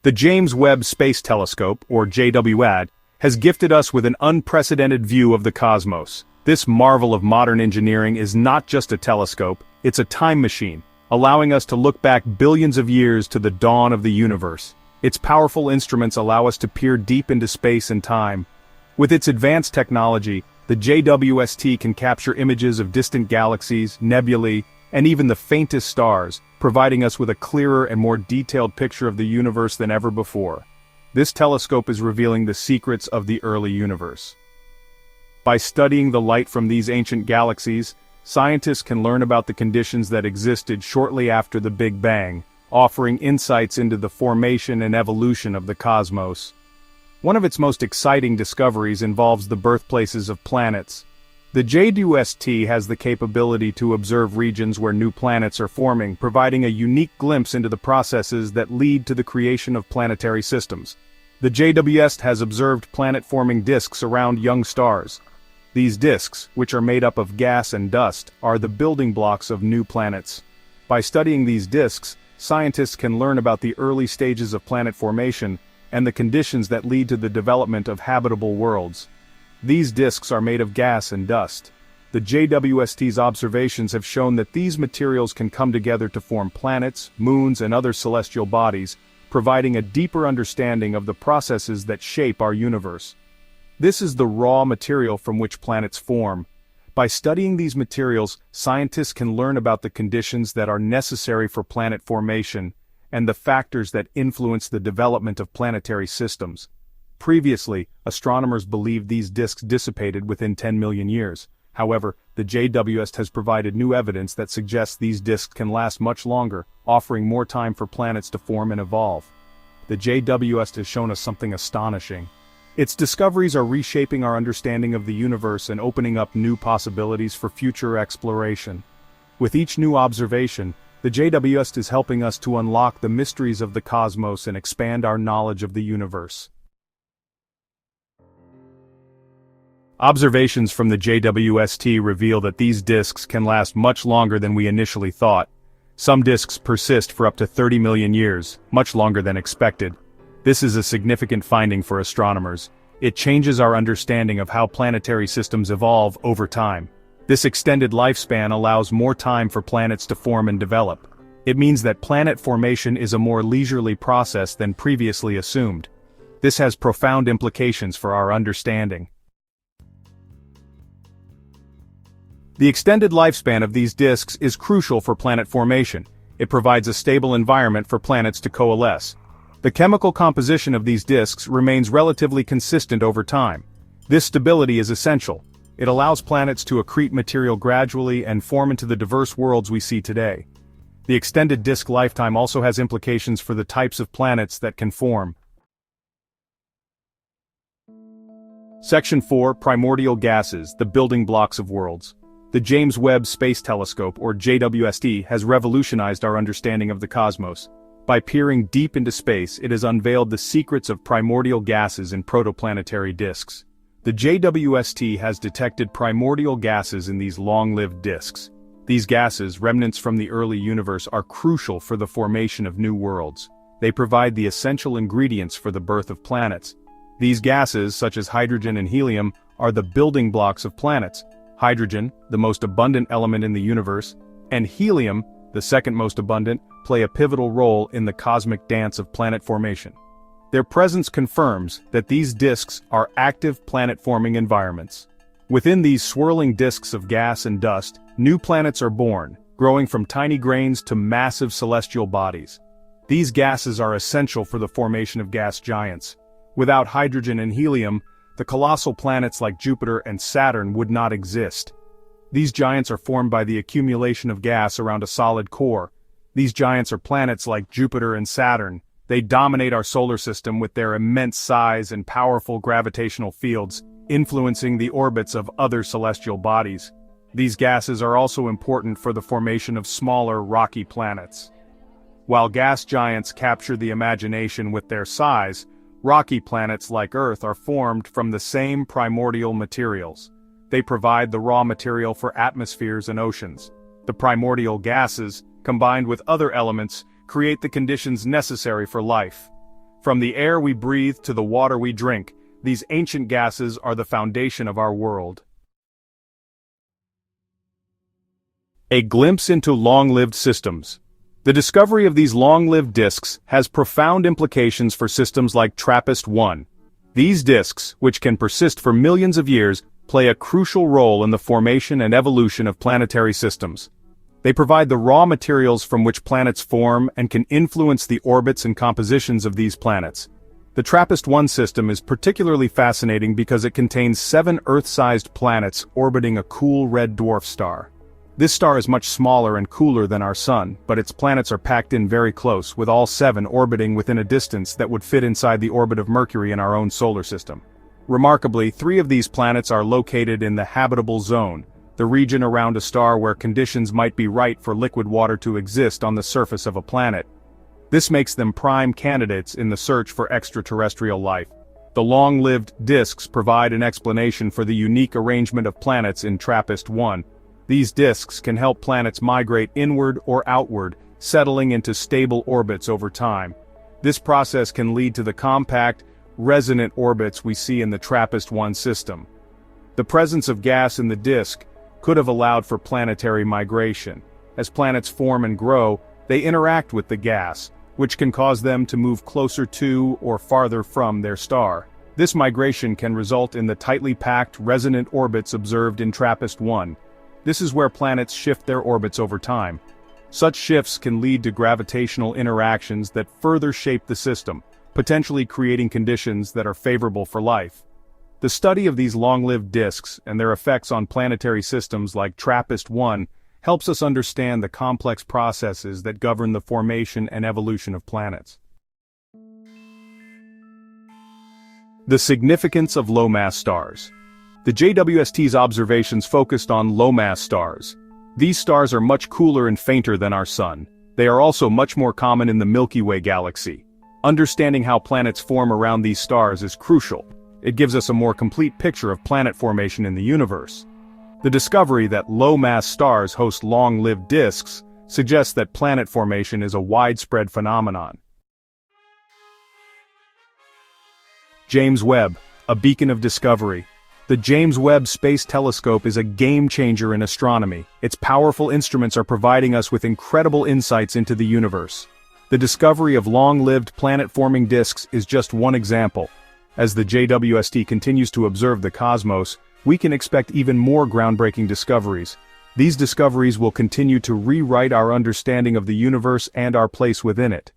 The James Webb Space Telescope, or JWAD, has gifted us with an unprecedented view of the cosmos. This marvel of modern engineering is not just a telescope, it's a time machine, allowing us to look back billions of years to the dawn of the universe. Its powerful instruments allow us to peer deep into space and time. With its advanced technology, the JWST can capture images of distant galaxies, nebulae, and even the faintest stars, providing us with a clearer and more detailed picture of the universe than ever before. This telescope is revealing the secrets of the early universe. By studying the light from these ancient galaxies, scientists can learn about the conditions that existed shortly after the Big Bang, offering insights into the formation and evolution of the cosmos. One of its most exciting discoveries involves the birthplaces of planets. The JWST has the capability to observe regions where new planets are forming, providing a unique glimpse into the processes that lead to the creation of planetary systems. The JWST has observed planet-forming disks around young stars. These disks, which are made up of gas and dust, are the building blocks of new planets. By studying these disks, scientists can learn about the early stages of planet formation and the conditions that lead to the development of habitable worlds. These disks are made of gas and dust. The JWST's observations have shown that these materials can come together to form planets, moons, and other celestial bodies, providing a deeper understanding of the processes that shape our universe. This is the raw material from which planets form. By studying these materials, scientists can learn about the conditions that are necessary for planet formation, and the factors that influence the development of planetary systems. Previously, astronomers believed these disks dissipated within 10 million years. However, the JWST has provided new evidence that suggests these disks can last much longer, offering more time for planets to form and evolve. The JWST has shown us something astonishing. Its discoveries are reshaping our understanding of the universe and opening up new possibilities for future exploration. With each new observation, the JWST is helping us to unlock the mysteries of the cosmos and expand our knowledge of the universe. Observations from the JWST reveal that these disks can last much longer than we initially thought. Some disks persist for up to 30 million years, much longer than expected. This is a significant finding for astronomers. It changes our understanding of how planetary systems evolve over time. This extended lifespan allows more time for planets to form and develop. It means that planet formation is a more leisurely process than previously assumed. This has profound implications for our understanding. The extended lifespan of these disks is crucial for planet formation. It provides a stable environment for planets to coalesce. The chemical composition of these disks remains relatively consistent over time. This stability is essential. It allows planets to accrete material gradually and form into the diverse worlds we see today. The extended disk lifetime also has implications for the types of planets that can form. Section 4: Primordial Gases, the Building Blocks of Worlds. The James Webb Space Telescope, or JWST, has revolutionized our understanding of the cosmos. By peering deep into space, it has unveiled the secrets of primordial gases in protoplanetary disks. The JWST has detected primordial gases in these long-lived disks. These gases, remnants from the early universe, are crucial for the formation of new worlds. They provide the essential ingredients for the birth of planets. These gases, such as hydrogen and helium, are the building blocks of planets. Hydrogen, the most abundant element in the universe, and helium, the second most abundant, play a pivotal role in the cosmic dance of planet formation. Their presence confirms that these disks are active planet-forming environments. Within these swirling disks of gas and dust, new planets are born, growing from tiny grains to massive celestial bodies. These gases are essential for the formation of gas giants. Without hydrogen and helium, the colossal planets like Jupiter and Saturn would not exist. These giants are formed by the accumulation of gas around a solid core. These giants are planets like Jupiter and Saturn. They dominate our solar system with their immense size and powerful gravitational fields, influencing the orbits of other celestial bodies. These gases are also important for the formation of smaller, rocky planets. While gas giants capture the imagination with their size, rocky planets like Earth are formed from the same primordial materials. They provide the raw material for atmospheres and oceans. The primordial gases, combined with other elements, create the conditions necessary for life. From the air we breathe to the water we drink, these ancient gases are the foundation of our world. A glimpse into long-lived systems. The discovery of these long-lived disks has profound implications for systems like TRAPPIST-1. These disks, which can persist for millions of years, play a crucial role in the formation and evolution of planetary systems. They provide the raw materials from which planets form and can influence the orbits and compositions of these planets. The TRAPPIST-1 system is particularly fascinating because it contains 7 Earth-sized planets orbiting a cool red dwarf star. This star is much smaller and cooler than our Sun, but its planets are packed in very close, with all 7 orbiting within a distance that would fit inside the orbit of Mercury in our own solar system. Remarkably, 3 of these planets are located in the habitable zone, the region around a star where conditions might be right for liquid water to exist on the surface of a planet. This makes them prime candidates in the search for extraterrestrial life. The long-lived disks provide an explanation for the unique arrangement of planets in TRAPPIST-1. These disks can help planets migrate inward or outward, settling into stable orbits over time. This process can lead to the compact, resonant orbits we see in the TRAPPIST-1 system. The presence of gas in the disk could have allowed for planetary migration. As planets form and grow, they interact with the gas, which can cause them to move closer to or farther from their star. This migration can result in the tightly packed, resonant orbits observed in TRAPPIST-1. This is where planets shift their orbits over time. Such shifts can lead to gravitational interactions that further shape the system, potentially creating conditions that are favorable for life. The study of these long-lived disks and their effects on planetary systems like TRAPPIST-1 helps us understand the complex processes that govern the formation and evolution of planets. The significance of low-mass stars. The JWST's observations focused on low-mass stars. These stars are much cooler and fainter than our Sun. They are also much more common in the Milky Way galaxy. Understanding how planets form around these stars is crucial. It gives us a more complete picture of planet formation in the universe. The discovery that low-mass stars host long-lived disks suggests that planet formation is a widespread phenomenon. James Webb, a beacon of discovery. The James Webb Space Telescope is a game-changer in astronomy. Its powerful instruments are providing us with incredible insights into the universe. The discovery of long-lived planet-forming disks is just one example. As the JWST continues to observe the cosmos, we can expect even more groundbreaking discoveries. These discoveries will continue to rewrite our understanding of the universe and our place within it.